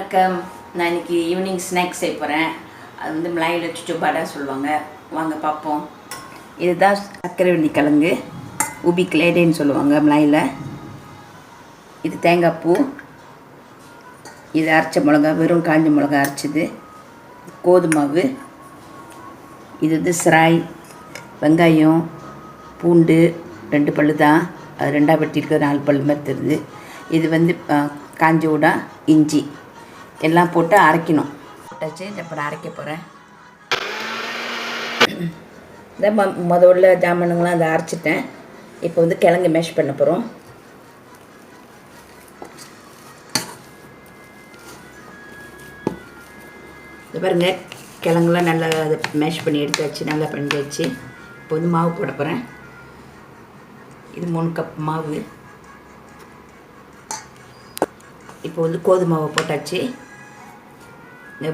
வணக்கம். நான் இன்றைக்கி ஈவினிங் ஸ்நாக்ஸ் செய்ய போகிறேன். அது வந்து மிளகாயில் சுச்சு பாடாக சொல்லுவாங்க. வாங்க பார்ப்போம். இதுதான் சக்கரவள்ளி கிழங்கு, உபி கிளேடேன்னு சொல்லுவாங்க மிளகாயில். இது தேங்காய் பூ, இது அரைச்ச மிளகா, வெறும் காஞ்ச மிளகா அரைச்சது, கோதுமாவு, இது வந்து சிராய், வெங்காயம், பூண்டு 2 பல்லு தான், அது 2ஆக வெட்டியிருக்க 4 பல்லு மாதிரி தெரியுது. இது வந்து காஞ்ச ஊடா, இஞ்சி எல்லாம் போட்டு அரைக்கணும். போட்டாச்சு. இப்போ நான் அரைக்க போகிறேன். இந்த முதல்ல ஜாமானுங்களாம் அதை அரைச்சிட்டேன். இப்போ வந்து கிழங்கு மேஷ் பண்ண போகிறோம். இது பாருங்க, கிழங்குலாம் நல்லா அதை மேஷ் பண்ணி எடுத்தாச்சு, நல்லா பண்ணியாச்சு. இப்போ வந்து மாவு போட போகிறேன். இது 3 கப் மாவு. இப்போ வந்து கோதுமாவை போட்டாச்சு.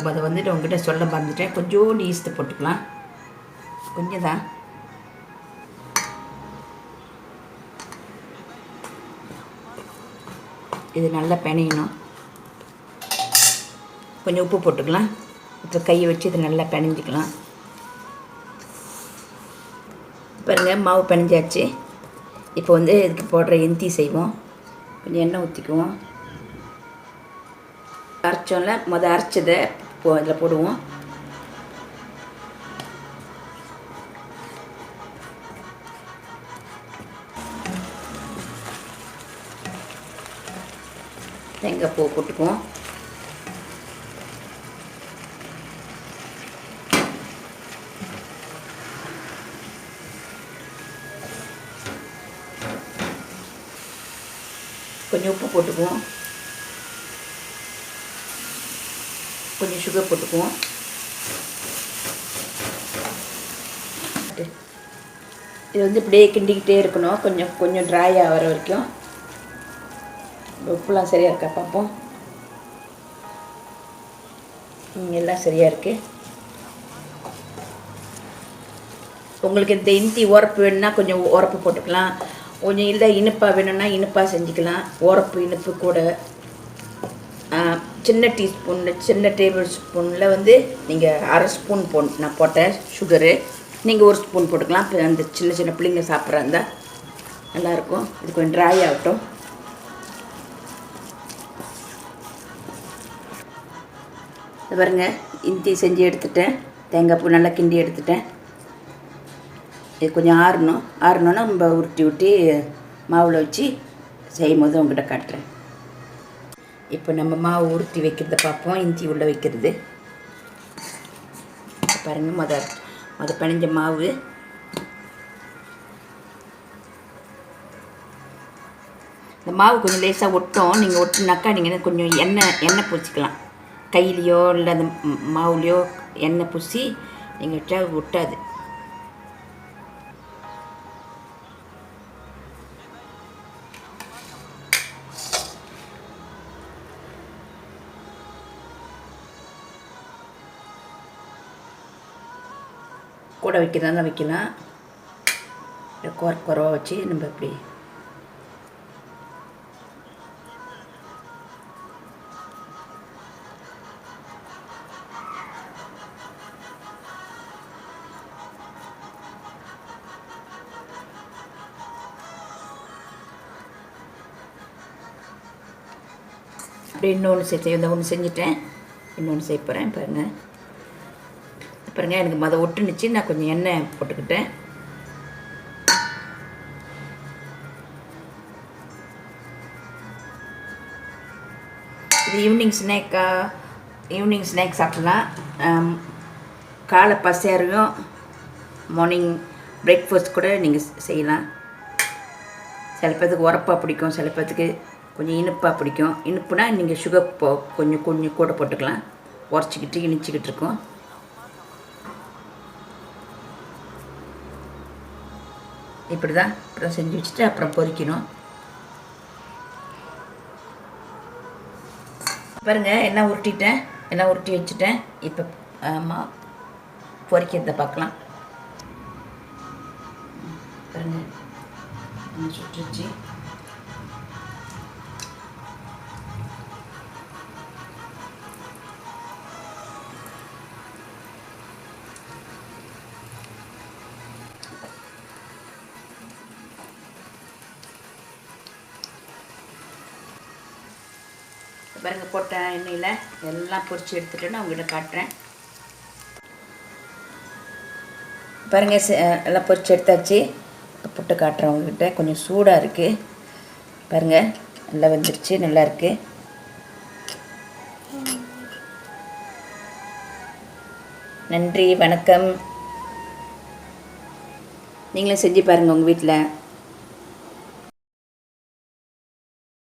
அதை வந்துட்டு உங்ககிட்ட சொல்ல மறந்துட்டேன், கொஞ்சோண்டு ஈஸ்ட்டு போட்டுக்கலாம், கொஞ்சம் தான். இது நல்லா பிணையணும். கொஞ்சம் உப்பு போட்டுக்கலாம். இப்போ கையை வச்சு இது நல்லா பிணைஞ்சிக்கலாம். பாருங்கள், மாவு பிணைஞ்சாச்சு. இப்போ வந்து இதுக்கு போடுற இந்தி செய்வோம். கொஞ்சம் எண்ணெய் ஊற்றிக்குவோம். அரைச்சோம்ல, அரைச்சதை அதில் போடுவோம். தேங்காய் பூ போட்டுக்குவோம். கொஞ்சம் உப்பு போட்டுக்குவோம். கொஞ்சம் சுகர் போட்டுக்குவோம். இது வந்து இப்படியே கிண்டிக்கிட்டே இருக்கணும், கொஞ்சம் கொஞ்சம் ட்ரை ஆகிற வரைக்கும். உப்புலாம் சரியாக இருக்கா பார்ப்போம். எல்லாம் சரியாக இருக்குது. உங்களுக்கு இந்த இந்தி உரப்பு வேணும்னா கொஞ்சம் உரப்பு போட்டுக்கலாம். கொஞ்சம் இல்லை இனிப்பாக வேணும்னா இனிப்பாக செஞ்சுக்கலாம். உரப்பு இனிப்பு கூட சின்ன டீஸ்பூனில், சின்ன டேபிள் ஸ்பூனில் வந்து நீங்கள் 1/2 ஸ்பூன் நான் போட்டேன் சுகரு. நீங்கள் 1 ஸ்பூன் போட்டுக்கலாம். இப்போ அந்த சின்ன சின்ன பிள்ளைங்க சாப்பிட்றா இருந்தால் நல்லாயிருக்கும். இது கொஞ்சம் ட்ரை ஆகட்டும். இது பாருங்க, இந்தி செஞ்சு எடுத்துட்டேன். தேங்காய் பூ நல்லா கிண்டி எடுத்துட்டேன். இது கொஞ்சம் ஆறணுன்னா நம்ம உருட்டி மாவில் வச்சு செய்யும் போது உங்கள்கிட்ட காட்டுறேன். இப்போ நம்ம மாவு உருட்டி வைக்கிறத பார்ப்போம். இஞ்சி உள்ளே வைக்கிறது பாருங்கள். முத பிணைஞ்ச மாவு. இந்த மாவு கொஞ்சம் லேசாக ஒட்டும். நீங்கள் ஒட்டுனாக்கா நீங்கள் கொஞ்சம் எண்ணெய் பூசிக்கலாம். கையிலையோ இல்லை அந்த மாவுலையோ எண்ணெய் பூசி நீங்கள் விட்டால் ஒட்டாது. கூட வைக்கிறதா வைக்கலாம். குறவாக வச்சு நம்ம இப்படி அப்படி ஒன்று செஞ்சுட்டேன். இன்னொன்று செய்ய போகிறேன். பாருங்கள், எனக்கு ஒட்டுனுச்சு. நான் கொஞ்சம் எண்ணெய் போட்டுக்கிட்டேன். இது ஈவினிங் ஸ்நாக் சாப்பிட்லாம். காலை பசையும் மார்னிங் பிரேக்ஃபாஸ்ட் கூட நீங்கள் செய்யலாம். சில பேர்த்துக்கு உரப்பாக பிடிக்கும், சில பேர்த்துக்கு கொஞ்சம் இனிப்பாக பிடிக்கும். இனிப்புனா நீங்கள் சுகர் கொஞ்சம் கூட போட்டுக்கலாம். உரைச்சிக்கிட்டு இனிச்சிக்கிட்டு இருக்கும். இப்படி தான் செஞ்சு வச்சுட்டு அப்புறம் பொரிக்கணும். பாருங்கள், எல்லாம் உருட்டி வச்சுட்டேன். இப்போ பொரிக்கிறத பார்க்கலாம். பாருங்கள், சுட்டுச்சு. பாருங்கள் போட்ட எண்ணெயில் எல்லாம் பொரித்து எடுத்துகிட்டு நான் உங்கள்கிட்ட காட்டுறேன். பாருங்கள் எல்லாம் பொரித்து எடுத்தாச்சு. புட்டு காட்டுறேன் உங்கள்கிட்ட. கொஞ்சம் சூடாக இருக்குது பாருங்கள். நல்லா வெந்துருச்சு, நல்லா இருக்குது. நன்றி, வணக்கம். நீங்களும் செஞ்சு பாருங்கள் உங்கள் வீட்டில்.